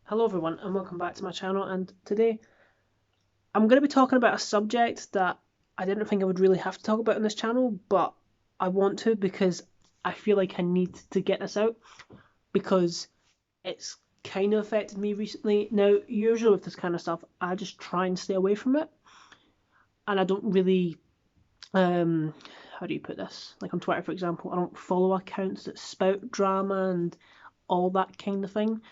Hello everyone and welcome back to my channel, and today I'm going to be talking about a subject that I didn't think I would really have to talk about on this channel, but I want to because I feel like I need to get this out because it's kind of affected me recently. Now, usually with this kind of stuff, I just try and stay away from it, and I don't really, how do you put this? Like on Twitter, for example, I don't follow accounts that spout drama and all that kind of thing.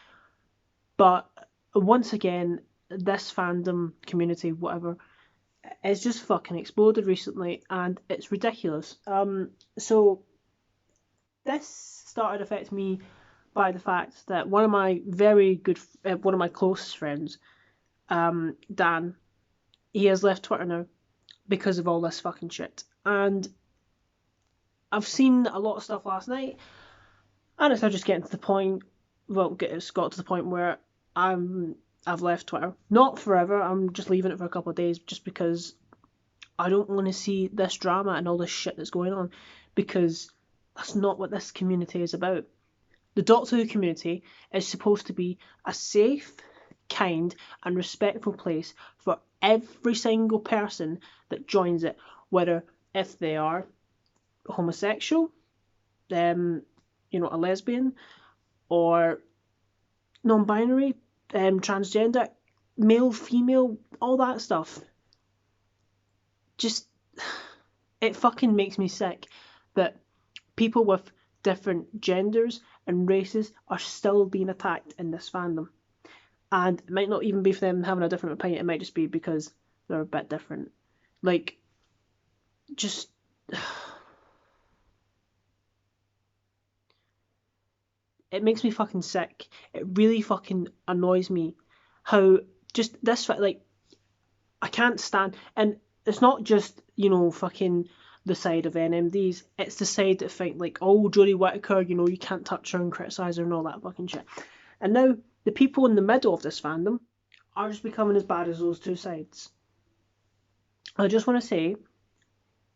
But once again, this fandom community, whatever, it's just fucking exploded recently, and it's ridiculous. So this started affecting me by the fact that one of my closest friends, Dan, he has left Twitter now because of all this fucking shit. And I've seen a lot of stuff last night, and it's now just getting to the point. Well, it's got to the point where I'm I've left Twitter. Not forever. I'm just leaving it for a couple of days, just because I don't want to see this drama and all this shit that's going on, because that's not what this community is about. The Doctor Who community is supposed to be a safe, kind, and respectful place for every single person that joins it, whether if they are homosexual, a lesbian, or non-binary, transgender, male, female, all that stuff. Just it fucking makes me sick that people with different genders and races are still being attacked in this fandom. And it might not even be for them having a different opinion, it might just be because they're a bit different. Like, just. It makes me fucking sick. It really fucking annoys me how just this, like, I can't stand. And it's not just, fucking the side of NMDs. It's the side that think, like, oh, Jodie Whittaker, you can't touch her and criticise her and all that fucking shit. And now the people in the middle of this fandom are just becoming as bad as those two sides. I just want to say,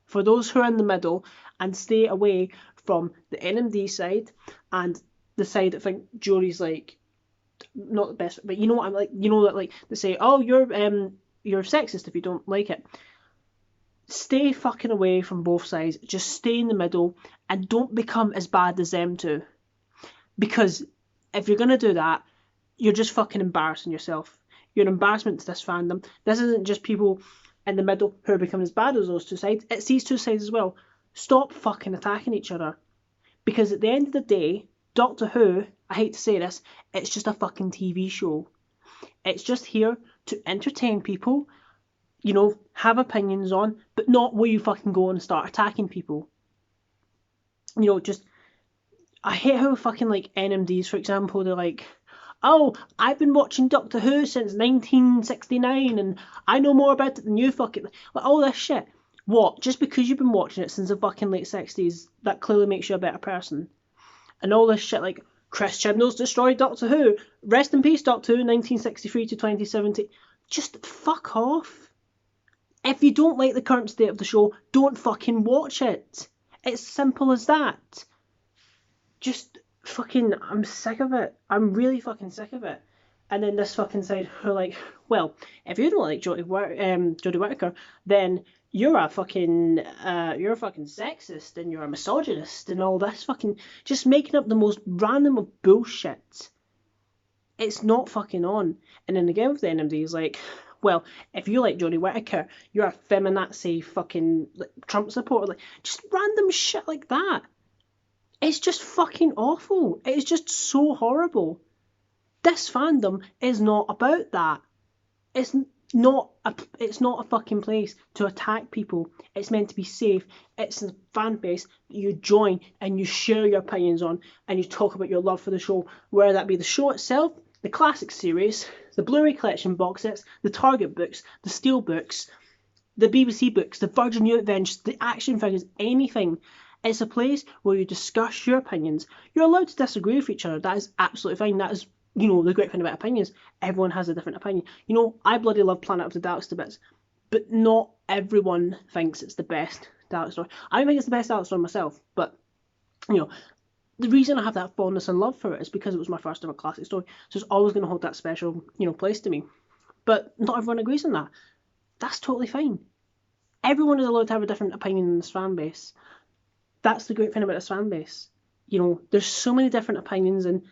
for those who are in the middle and stay away from the NMD side and the side that think Jodie's, like, not the best, but you know what I'm like, that, like, they say, oh, you're sexist if you don't like it. Stay fucking away from both sides. Just stay in the middle and don't become as bad as them two. Because if you're gonna do that, you're just fucking embarrassing yourself. You're an embarrassment to this fandom. This isn't just people in the middle who are becoming as bad as those two sides. It's these two sides as well. Stop fucking attacking each other. Because at the end of the day, Doctor Who, I hate to say this, it's just a fucking TV show. It's just here to entertain people, have opinions on, but not where you fucking go and start attacking people. Just, I hate how fucking, like, NMDs, for example, they're like, oh, I've been watching Doctor Who since 1969 and I know more about it than you fucking, like, all this shit. What? Just because you've been watching it since the fucking late 60s, that clearly makes you a better person. And all this shit like, Chris Chibnall's destroyed Doctor Who. Rest in peace, Doctor Who, 1963 to 2070. Just fuck off. If you don't like the current state of the show, don't fucking watch it. It's simple as that. Just fucking, I'm sick of it. I'm really fucking sick of it. And then this fucking side who are like, well, if you don't like Jodie Whittaker, then you're a fucking sexist and you're a misogynist and all this fucking, just making up the most random of bullshit. It's not fucking on. And then again with the NMD is like, well, if you like Jodie Whittaker, you're a feminazi fucking, like, Trump supporter, like, just random shit like that. It's just fucking awful. It's just so horrible. This fandom is not about that. It's not a fucking place to attack people. It's meant to be safe. It's a fan base that you join and you share your opinions on and you talk about your love for the show, whether that be the show itself, the classic series, the Blu-ray collection box sets, the Target books, the Steel books, the BBC books, the Virgin New Adventures, the action figures, anything. It's a place where you discuss your opinions. You're allowed to disagree with each other. That is absolutely fine. That is, the great thing about opinions. Everyone has a different opinion. I bloody love Planet of the Daleks to bits, but not everyone thinks it's the best Dalek story. I don't think it's the best Dalek story myself, but, you know, the reason I have that fondness and love for it is because it was my first ever classic story, so it's always going to hold that special, place to me. But not everyone agrees on that. That's totally fine. Everyone is allowed to have a different opinion in this fan base. That's the great thing about this fan base. There's so many different opinions, and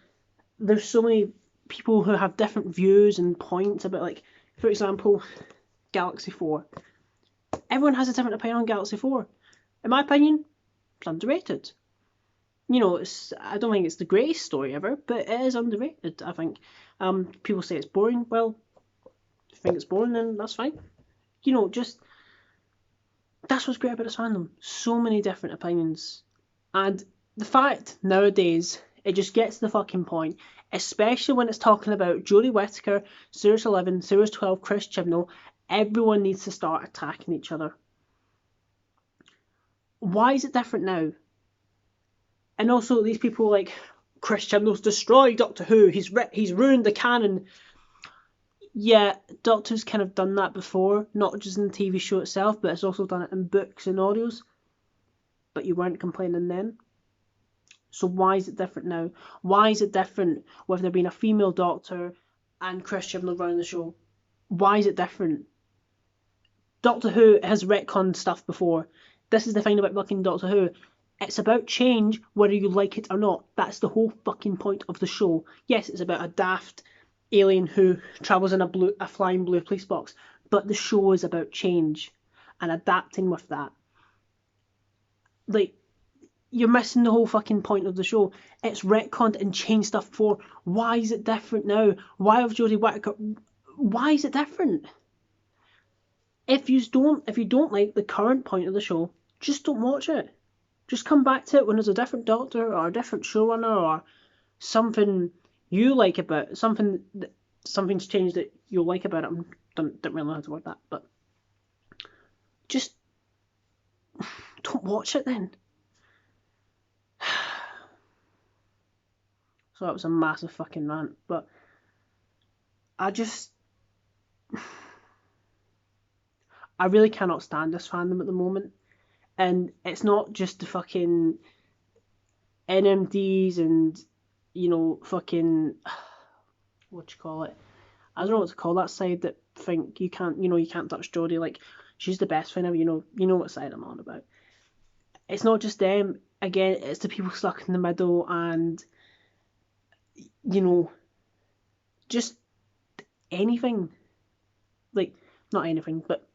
there's so many people who have different views and points about, like, for example, Galaxy 4. Everyone has a different opinion on Galaxy 4. In my opinion, it's underrated. I don't think it's the greatest story ever, but it is underrated, I think. People say it's boring. Well, if you think it's boring, then that's fine. Just that's what's great about this fandom. So many different opinions. And the fact nowadays it just gets to the fucking point, especially when it's talking about Jodie Whittaker, Series 11, Series 12, Chris Chibnall, everyone needs to start attacking each other. Why is it different now? And also these people like Chris Chibnall's destroyed Doctor Who, he's ruined the canon. Yeah, Doctor's kind of done that before, not just in the TV show itself, but it's also done it in books and audios. But you weren't complaining then. So why is it different now? Why is it different with there being a female Doctor and Chris Chibnall running the show? Why is it different? Doctor Who has retconned stuff before. This is the thing about fucking Doctor Who. It's about change, whether you like it or not. That's the whole fucking point of the show. Yes, it's about a daft alien who travels in a flying blue police box, but the show is about change and adapting with that. Like, you're missing the whole fucking point of the show. It's retconned and changed stuff before. Why is it different now? Why have Jodie Whittaker? Why is it different? If you don't like the current point of the show, just don't watch it. Just come back to it when there's a different Doctor or a different showrunner or something you like about it, something's changed that you'll like about it. I don't really know how to word that, but just don't watch it then. So that was a massive fucking rant, but I really cannot stand this fandom at the moment. And it's not just the fucking NMDs and, fucking, what you call it? I don't know what to call that side that think you can't touch Jodie, like, she's the best thing ever, you know what side I'm on about. It's not just them, again, it's the people stuck in the middle and, just anything. Like, not anything, but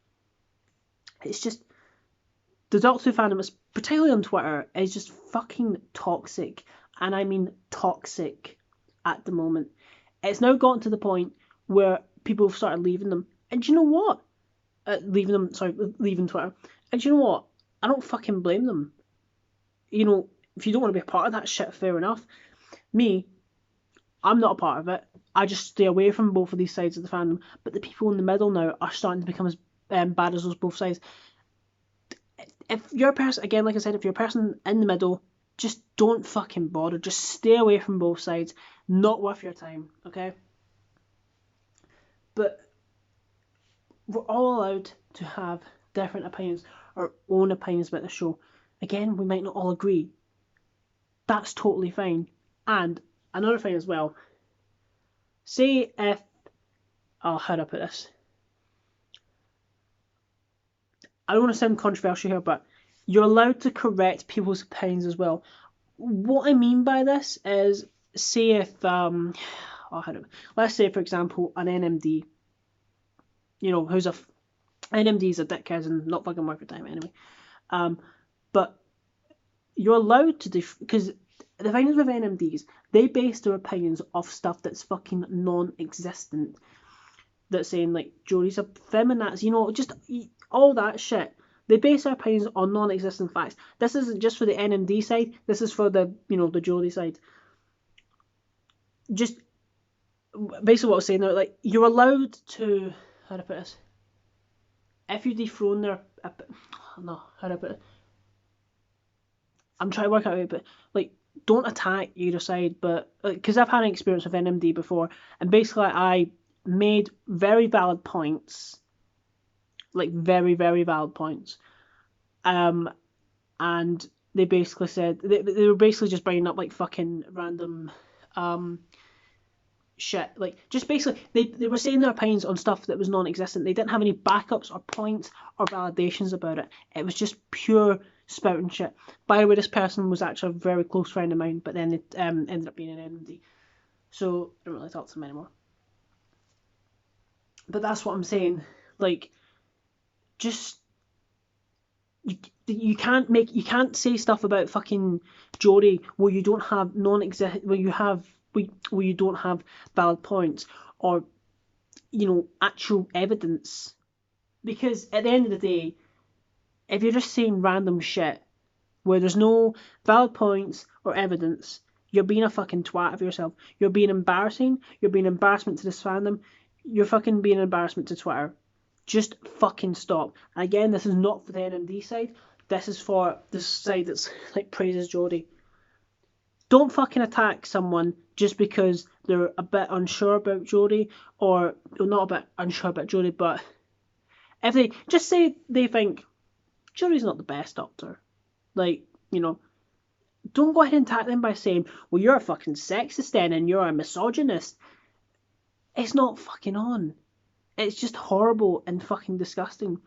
it's just, the Doctor Who fandom, is particularly on Twitter, is just fucking toxic, and I mean toxic at the moment. It's now gotten to the point where people have started leaving them, and do you know what? Leaving Twitter, and do you know what? I don't fucking blame them. If you don't want to be a part of that shit, fair enough. Me, I'm not a part of it. I just stay away from both of these sides of the fandom. But the people in the middle now are starting to become as bad as those both sides. If you're a person, again, like I said, if you're a person in the middle, just don't fucking bother. Just stay away from both sides. Not worth your time, okay? But we're all allowed to have different opinions, our own opinions about the show. Again, we might not all agree. That's totally fine. And another thing as well, say if, how do I put this? I don't want to sound controversial here, but you're allowed to correct people's opinions as well. What I mean by this is, say if, let's say, for example, an NMD, who's NMD is a dickhead and not fucking worth your time anyway. But you're allowed to because the thing is with NMDs, they base their opinions off stuff that's fucking non-existent. That's saying, like, Jodie's a feminazi, just all that shit. They base their opinions on non-existent facts. This isn't just for the NMD side. This is for the, the Jodie side. Just basically what I was saying there, like, you're allowed to, how do I put this? If you dethrone their, no, how do I put it? I'm trying to work out, but, like, don't attack either side, but, because I've had an experience with NMD before, and basically I made very valid points, like very, very valid points, and they basically said they were basically just bringing up like fucking random shit. Like just basically they were saying their opinions on stuff that was non-existent. They didn't have any backups or points or validations about it. It was just pure spouting shit. By the way, this person was actually a very close friend of mine, but then it ended up being an enemy. So I don't really talk to them anymore. But that's what I'm saying. Like, just you can't say stuff about fucking Jodie where you don't have non-exist where you don't have valid points or actual evidence, because at the end of the day, if you're just saying random shit where there's no valid points or evidence, you're being a fucking twat of yourself. You're being embarrassing. You're being embarrassment to this fandom. You're fucking being an embarrassment to Twitter. Just fucking stop. And again, this is not for the NMD side. This is for the side that's like praises Jodie. Don't fucking attack someone just because they're a bit unsure about Jodie, or well, not a bit unsure about Jodie, but if they just say they think Jodie's not the best Doctor, like, don't go ahead and attack them by saying, well, you're a fucking sexist then and you're a misogynist. It's not fucking on. It's just horrible and fucking disgusting.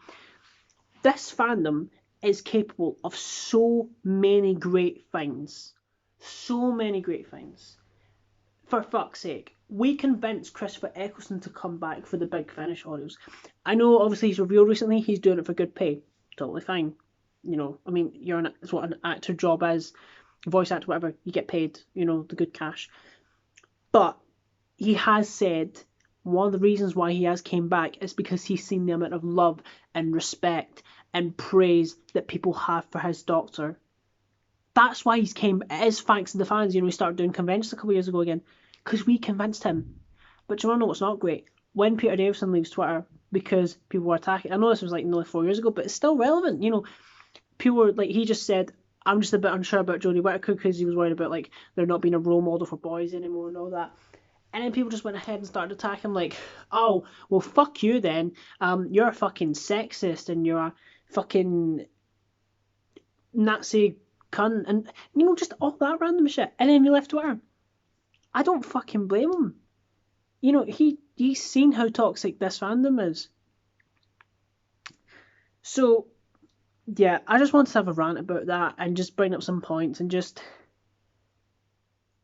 This fandom is capable of so many great things. So many great things. For fuck's sake, we convinced Christopher Eccleston to come back for the Big Finish audios. I know obviously he's revealed recently he's doing it for good pay. Totally fine. I mean, it's what an actor job is. Voice actor, whatever, you get paid, the good cash. But he has said one of the reasons why he has came back is because he's seen the amount of love and respect and praise that people have for his Doctor. That's why he's came. It is thanks to the fans. We started doing conventions a couple of years ago again because we convinced him. But do you want to know what's not great? When Peter Davison leaves Twitter because people were attacking. I know this was like nearly 4 years ago, but it's still relevant. People were like, he just said, I'm just a bit unsure about Jodie Whittaker because he was worried about like there not being a role model for boys anymore and all that. And then people just went ahead and started attacking him like, oh, well, fuck you then. You're a fucking sexist and you're a fucking Nazi cunt. And, just all that random shit. And then he left Twitter. I don't fucking blame him. He's seen how toxic this fandom is. So, yeah, I just wanted to have a rant about that and just bring up some points and just...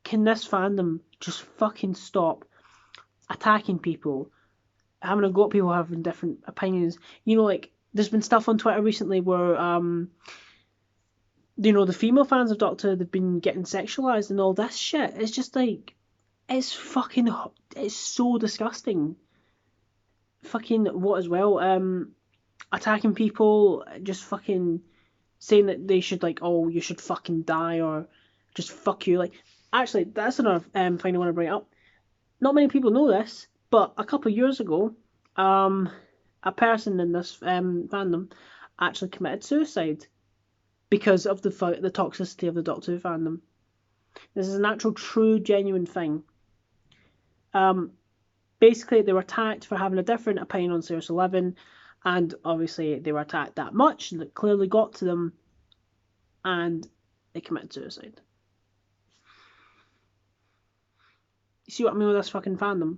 Can this fandom just fucking stop attacking people, having a go at people having different opinions? Like, there's been stuff on Twitter recently where, the female fans of Doctor, they've been getting sexualized and all this shit. It's just like, it's so disgusting. Fucking what as well? Attacking people, just fucking saying that they should like, oh, you should fucking die or just fuck you. Like, actually, that's another thing I want to bring up. Not many people know this, but a couple of years ago, a person in this fandom actually committed suicide because of the toxicity of the Doctor Who fandom. This is an actual, true, genuine thing. Basically, they were attacked for having a different opinion on Series 11, and obviously they were attacked that much that clearly got to them, and they committed suicide. You see what I mean with this fucking fandom?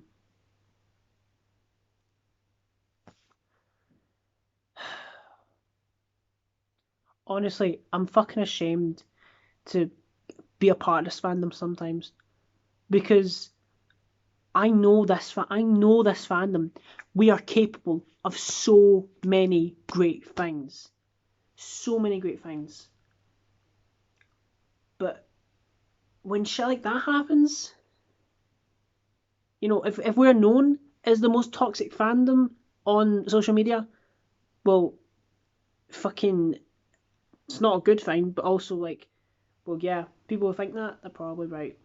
Honestly, I'm fucking ashamed to be a part of this fandom sometimes, because I know this fandom. We are capable of so many great things. So many great things. But when shit like that happens, if we're known as the most toxic fandom on social media, well, fucking, it's not a good thing, but also like, well, yeah, people who think that, they're probably right.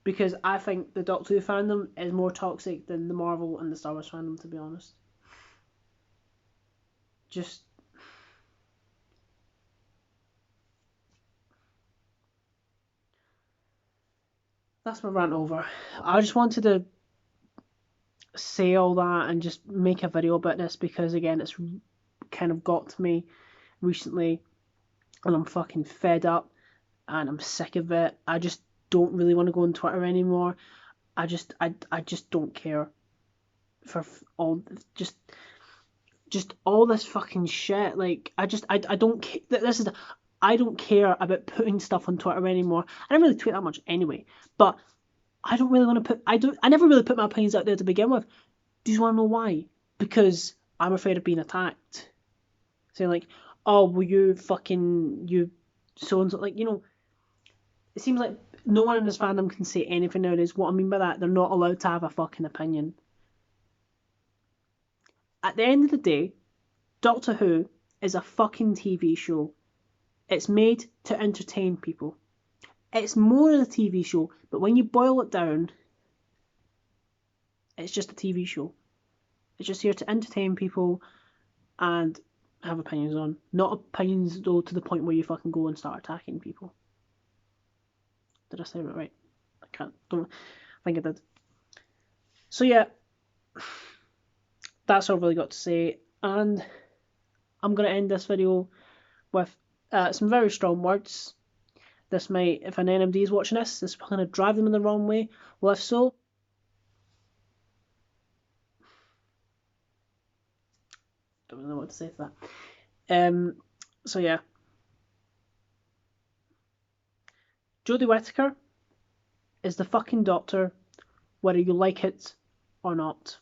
Because I think the Doctor Who fandom is more toxic than the Marvel and the Star Wars fandom, to be honest. Just... That's my rant over. I just wanted to say all that and just make a video about this because, again, it's kind of got to me recently. and I'm fucking fed up, and I'm sick of it. I just don't really want to go on Twitter anymore. I just don't care for all just all this fucking shit. Like I don't this is I don't care about putting stuff on Twitter anymore. I don't really tweet that much anyway, but I don't really want to put I never really put my opinions out there to begin with. Do you want to know why? Because I'm afraid of being attacked. Saying like, oh, well, you so and so, like, it seems like no one in this fandom can say anything nowadays. What I mean by that, they're not allowed to have a fucking opinion. At the end of the day, Doctor Who is a fucking TV show. It's made to entertain people. It's more than a TV show, but when you boil it down, it's just a TV show. It's just here to entertain people and have opinions on. Not opinions, though, to the point where you fucking go and start attacking people. Did I say that right? Don't think I did. So yeah, that's all I've really got to say, and I'm going to end this video with some very strong words. This might, if an NMD is watching this is going to drive them in the wrong way. Well, if so, don't know what to say to that. So yeah, Jodie Whittaker is the fucking Doctor, whether you like it or not.